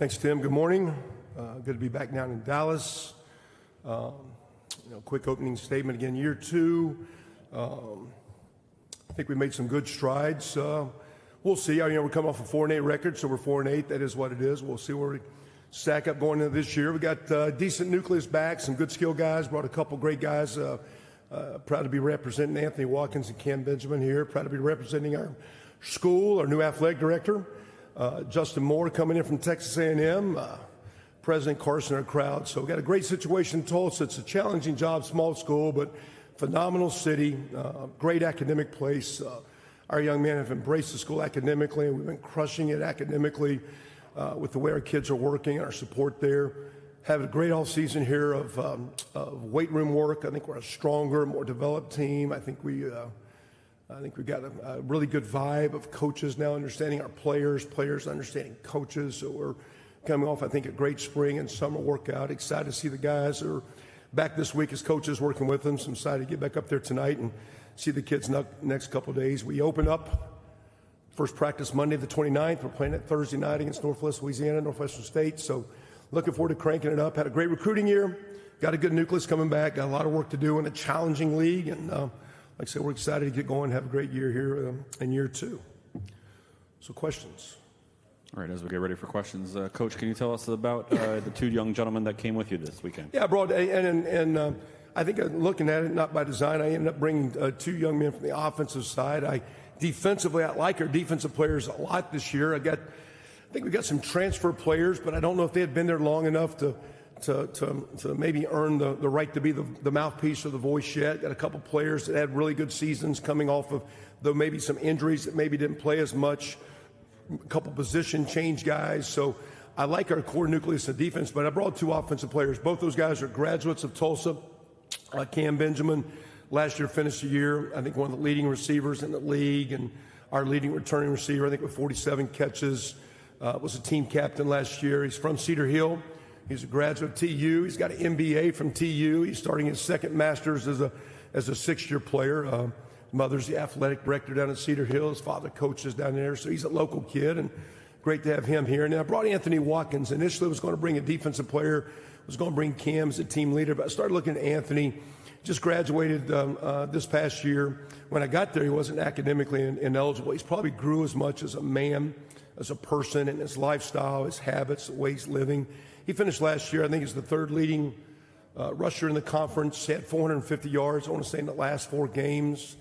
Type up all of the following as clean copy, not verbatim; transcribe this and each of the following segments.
Thanks, Tim. Good morning. Good to be back down in Dallas. Quick opening statement again. Year two. I think we made some good strides. We'll see. We're coming off a 4-8 record, so we're 4-8. That is what it is. We'll see where we stack up going into this year. We got decent nucleus back, some good skill guys. Brought a couple great guys. Proud to be representing Anthony Watkins and Cam Benjamin here. Proud to be representing our school, our new athletic director, Justin Moore, coming in from Texas A&M. President Carson, our crowd. So we got a great situation in Tulsa. It's a challenging job, small school, but phenomenal city, great academic place. Our young men have embraced the school academically, and we've been crushing it academically with the way our kids are working and our support there. Have a great all season here of weight room work. I think we're a stronger, more developed team. I think we've got a really good vibe of coaches now understanding our players understanding coaches. So we're coming off, I think, a great spring and summer workout. Excited to see the guys who are back this week as coaches working with them. So I'm excited to get back up there tonight and see the kids next couple of days. We open up first practice Monday the 29th. We're playing it Thursday night against Northwest Louisiana, Northwestern State. So looking forward to cranking it up. Had a great recruiting year. Got a good nucleus coming back. Got a lot of work to do in a challenging league. And like I said, we're excited to get going and have a great year here in year two. So questions? All right, as we get ready for questions, Coach, can you tell us about the two young gentlemen that came with you this weekend? Yeah, I brought, and I think looking at it, not by design, I ended up bringing two young men from the offensive side. Defensively, I like our defensive players a lot this year. I think we got some transfer players, but I don't know if they had been there long enough to maybe earn the right to be the mouthpiece or the voice yet. Got a couple players that had really good seasons coming off of, though maybe some injuries that maybe didn't play as much. A couple position change guys. So I like our core nucleus of defense, but I brought two offensive players. Both those guys are graduates of Tulsa. Cam Benjamin last year finished the year, I think, one of the leading receivers in the league, and our leading returning receiver, I think, with 47 catches. Was a team captain last year. He's from Cedar Hill. He's a graduate of TU. He's got an MBA from TU. He's starting his second master's as a sixth-year player. Mother's the athletic director down at Cedar Hill. His father coaches down there, so he's a local kid, and great to have him here. And then I brought Anthony Watkins. Initially, I was going to bring a defensive player. I was going to bring Cam as a team leader, but I started looking at Anthony. Just graduated this past year. When I got there, he wasn't academically ineligible. He's probably grew as much as a man, as a person, and his lifestyle, his habits, the way he's living. He finished last year, I think he's the third leading rusher in the conference. He had 450 yards, I want to say, in the last 4 games.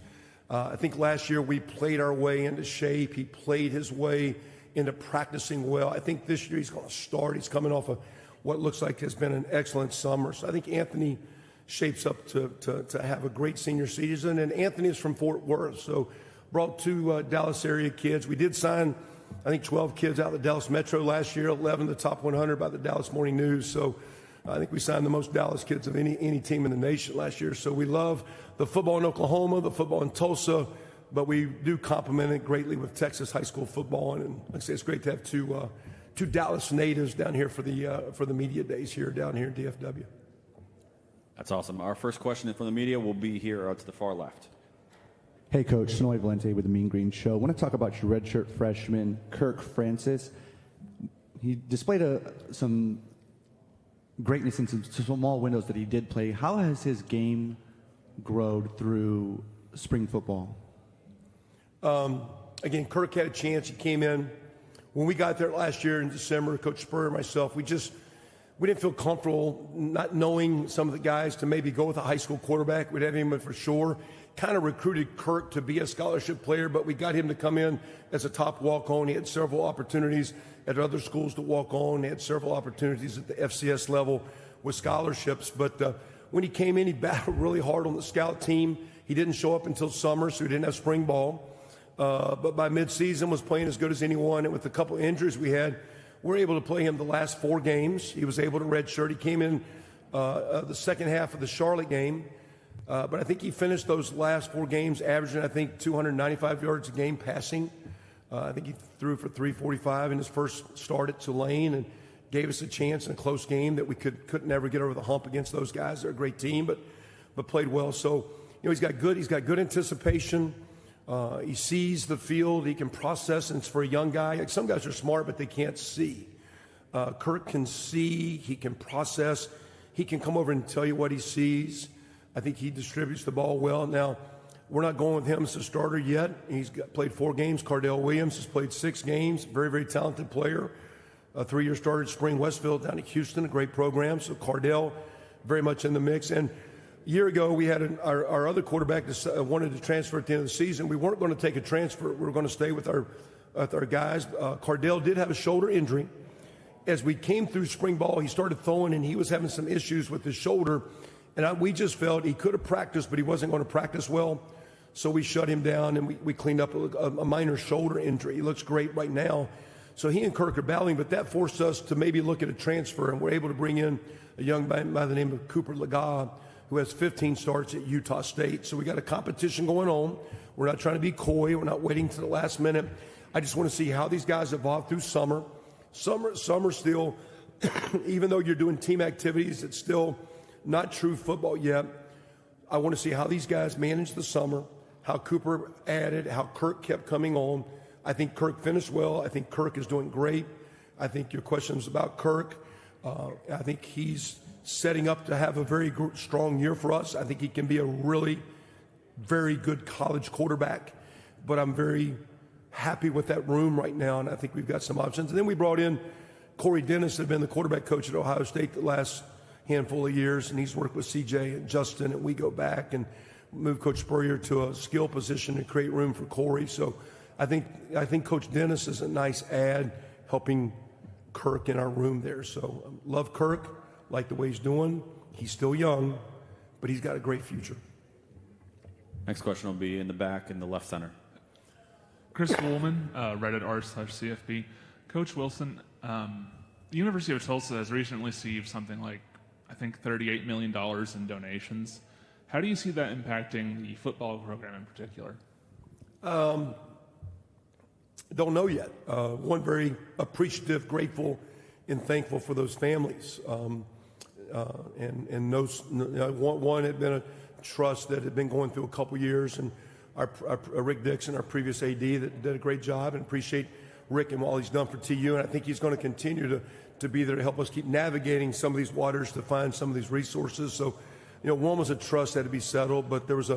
I think last year we played our way into shape. He played his way into practicing well. I think this year he's going to start. He's coming off of what looks like has been an excellent summer. So I think Anthony shapes up to have a great senior season. And Anthony is from Fort Worth, so brought two Dallas area kids. We did sign, I think, 12 kids out of the Dallas Metro last year, 11 the top 100 by the Dallas Morning News. So I think we signed the most Dallas kids of any team in the nation last year. So we love the football in Oklahoma, the football in Tulsa, but we do complement it greatly with Texas high school football. And like I say, it's great to have two Dallas natives down here for the media days here down here in DFW. That's awesome. Our first question from the media will be here to the far left. Hey, Coach. Sonoy Valente with the Mean Green Show. I want to talk about your redshirt freshman, Kirk Francis. He displayed some greatness in some small windows that he did play. How has his game grown through spring football? Again, Kirk had a chance. He came in. When we got there last year in December, Coach Spurrier and myself, we didn't feel comfortable not knowing some of the guys to maybe go with a high school quarterback. We'd have him for sure. Kind of recruited Kirk to be a scholarship player, but we got him to come in as a top walk-on. He had several opportunities at other schools to walk on. He had several opportunities at the FCS level with scholarships. But when he came in, he battled really hard on the scout team. He didn't show up until summer, so he didn't have spring ball. But by midseason was playing as good as anyone. And with a couple injuries we had, we were able to play him the last 4 games. He was able to redshirt. He came in the second half of the Charlotte game. But I think he finished those last 4 games averaging, I think, 295 yards a game passing. I think he threw for 345 in his first start at Tulane and gave us a chance in a close game that we couldn't ever get over the hump against those guys. They're a great team, but played well. So, he's got good anticipation. He sees the field. He can process, and it's for a young guy. Like, some guys are smart, but they can't see. Kirk can see, he can process, he can come over and tell you what he sees. I think he distributes the ball well. Now, we're not going with him as a starter yet. He's played 4 games. Cardell Williams has played 6 games. Very, very talented player. A 3-year starter at Spring Westfield down in Houston, a great program. So Cardell very much in the mix. And a year ago, we had our other quarterback that wanted to transfer at the end of the season. We weren't going to take a transfer. We were going to stay with our guys. Cardell did have a shoulder injury. As we came through spring ball, he started throwing, and he was having some issues with his shoulder. And we just felt he could have practiced, but he wasn't going to practice well. So we shut him down, and we cleaned up a minor shoulder injury. He looks great right now. So he and Kirk are battling, but that forced us to maybe look at a transfer, and we're able to bring in a young man by the name of Cooper Laga, who has 15 starts at Utah State. So we got a competition going on. We're not trying to be coy. We're not waiting to the last minute. I just want to see how these guys evolve through summer. Summer still, even though you're doing team activities, it's still not true football yet. I want to see how these guys manage the summer, how Cooper added, how Kirk kept coming on. I think Kirk finished well. I think Kirk is doing great. I think your question was about Kirk. I think he's setting up to have a very strong year for us. I think he can be a really very good college quarterback. But I'm very happy with that room right now, and I think we've got some options. And then we brought in Corey Dennis, who had been the quarterback coach at Ohio State the last handful of years, and he's worked with CJ and Justin, and we go back and move Coach Spurrier to a skill position and create room for Corey. So I think Coach Dennis is a nice add, helping Kirk in our room there. So love Kirk, like the way he's doing. He's still young, but he's got a great future. Next question will be in the back in the left center. Chris Woolman, Reddit r/CFB. Coach Wilson, the University of Tulsa has recently received something like, I think, $38 million in donations. How do you see that impacting the football program in particular? Don't know yet. One, very appreciative, grateful, and thankful for those families. And those, one had been a trust that had been going through a couple years, and our Rick Dixon, our previous AD, that did a great job, and appreciate Rick and all he's done for TU. And I think he's going to continue to be there to help us keep navigating some of these waters to find some of these resources. So, one was a trust that had to be settled, but there was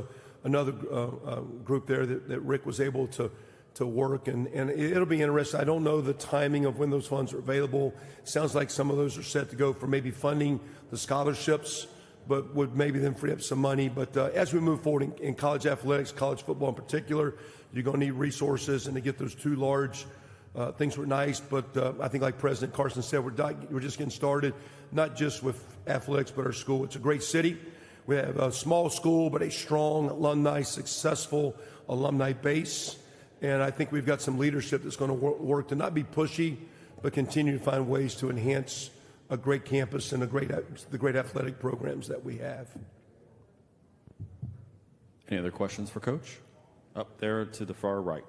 another group there that Rick was able to work, and it'll be interesting. I don't know the timing of when those funds are available. Sounds like some of those are set to go for maybe funding the scholarships, but would maybe then free up some money. But as we move forward in college athletics, college football in particular, you're going to need resources, and to get those 2 large things were nice. But I think, like President Carson said, we're just getting started, not just with athletics, but our school. It's a great city. We have a small school, but a strong alumni, successful alumni base. And I think we've got some leadership that's going to work to not be pushy, but continue to find ways to enhance a great campus and the great athletic programs that we have. Any other questions for Coach? Up there to the far right.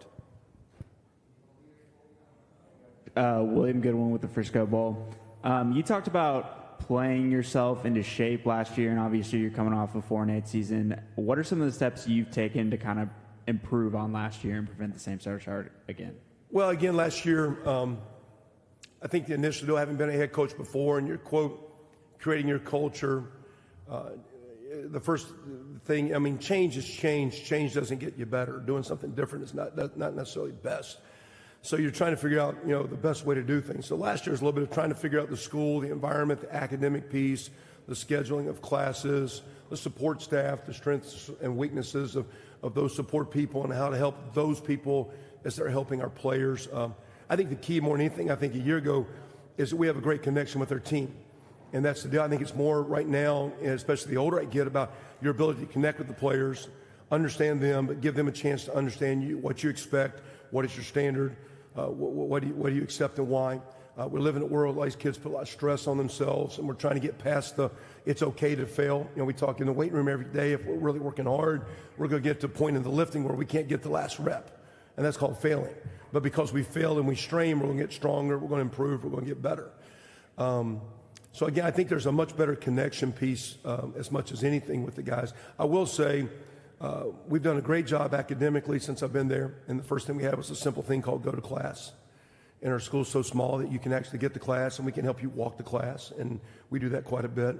William Goodwin with the Frisco Bowl. You talked about playing yourself into shape last year, and obviously you're coming off a 4-8 season. What are some of the steps you've taken to kind of improve on last year and prevent the same start again? Well, again, last year, I think the initial deal, having been a head coach before, and you're, quote, creating your culture, the first thing, change is change. Change doesn't get you better. Doing something different is not necessarily best. So you're trying to figure out, the best way to do things. So last year was a little bit of trying to figure out the school, the environment, the academic piece, the scheduling of classes, the support staff, the strengths and weaknesses of those support people, and how to help those people as they're helping our players. I think the key more than anything, I think a year ago, is that we have a great connection with our team. And that's the deal. I think it's more right now, and especially the older I get, about your ability to connect with the players, understand them, but give them a chance to understand you, what you expect, what is your standard, what do you accept and why. We live in a world where these kids put a lot of stress on themselves, and we're trying to get past the it's okay to fail. We talk in the weight room every day. If we're really working hard, we're going to get to a point in the lifting where we can't get the last rep, and that's called failing. But because we fail and we strain, we're going to get stronger, we're going to improve, we're going to get better. So again, I think there's a much better connection piece as much as anything with the guys. I will say we've done a great job academically since I've been there, and the first thing we had was a simple thing called go to class. and our school's so small that you can actually get to class, and we can help you walk to class, and we do that quite a bit.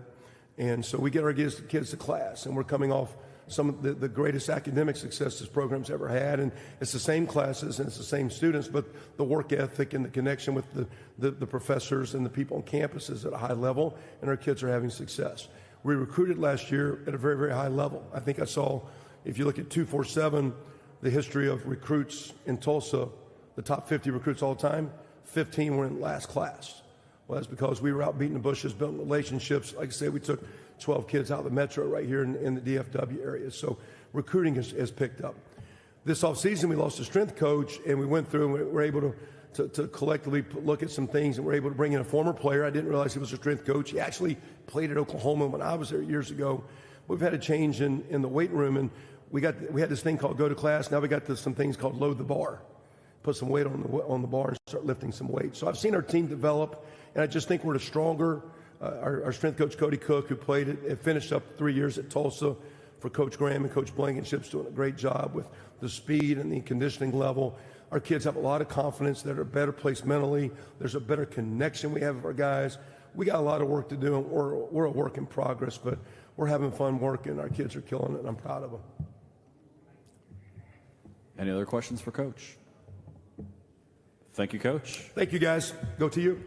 And so we get our kids to class, and we're coming off some of the greatest academic success this program's ever had, and it's the same classes and it's the same students, but the work ethic and the connection with the professors and the people on campus is at a high level, and our kids are having success. We recruited last year at a very, very high level. I think I saw, if you look at 247, the history of recruits in Tulsa, the top 50 recruits all the time, 15 were in last class. Well, that's because we were out beating the bushes, building relationships. Like I said, we took 12 kids out of the metro right here in the DFW area. So recruiting has picked up. This offseason, we lost a strength coach, and we went through and we were able to collectively look at some things, and we're able to bring in a former player. I didn't realize he was a strength coach. He actually played at Oklahoma when I was there years ago. We've had a change in the weight room, and we had this thing called go to class. Now we got some things called load the bar. Put some weight on the bar and start lifting some weight. So I've seen our team develop, and I just think we're stronger. Our strength coach, Cody Cook, who finished up 3 years at Tulsa for Coach Graham, and Coach Blankenship's doing a great job with the speed and the conditioning level. Our kids have a lot of confidence. They're at a better place mentally. There's a better connection we have with our guys. We got a lot of work to do, and we're a work in progress, but we're having fun working. Our kids are killing it, and I'm proud of them. Any other questions for Coach? Thank you, Coach. Thank you, guys. Go to you.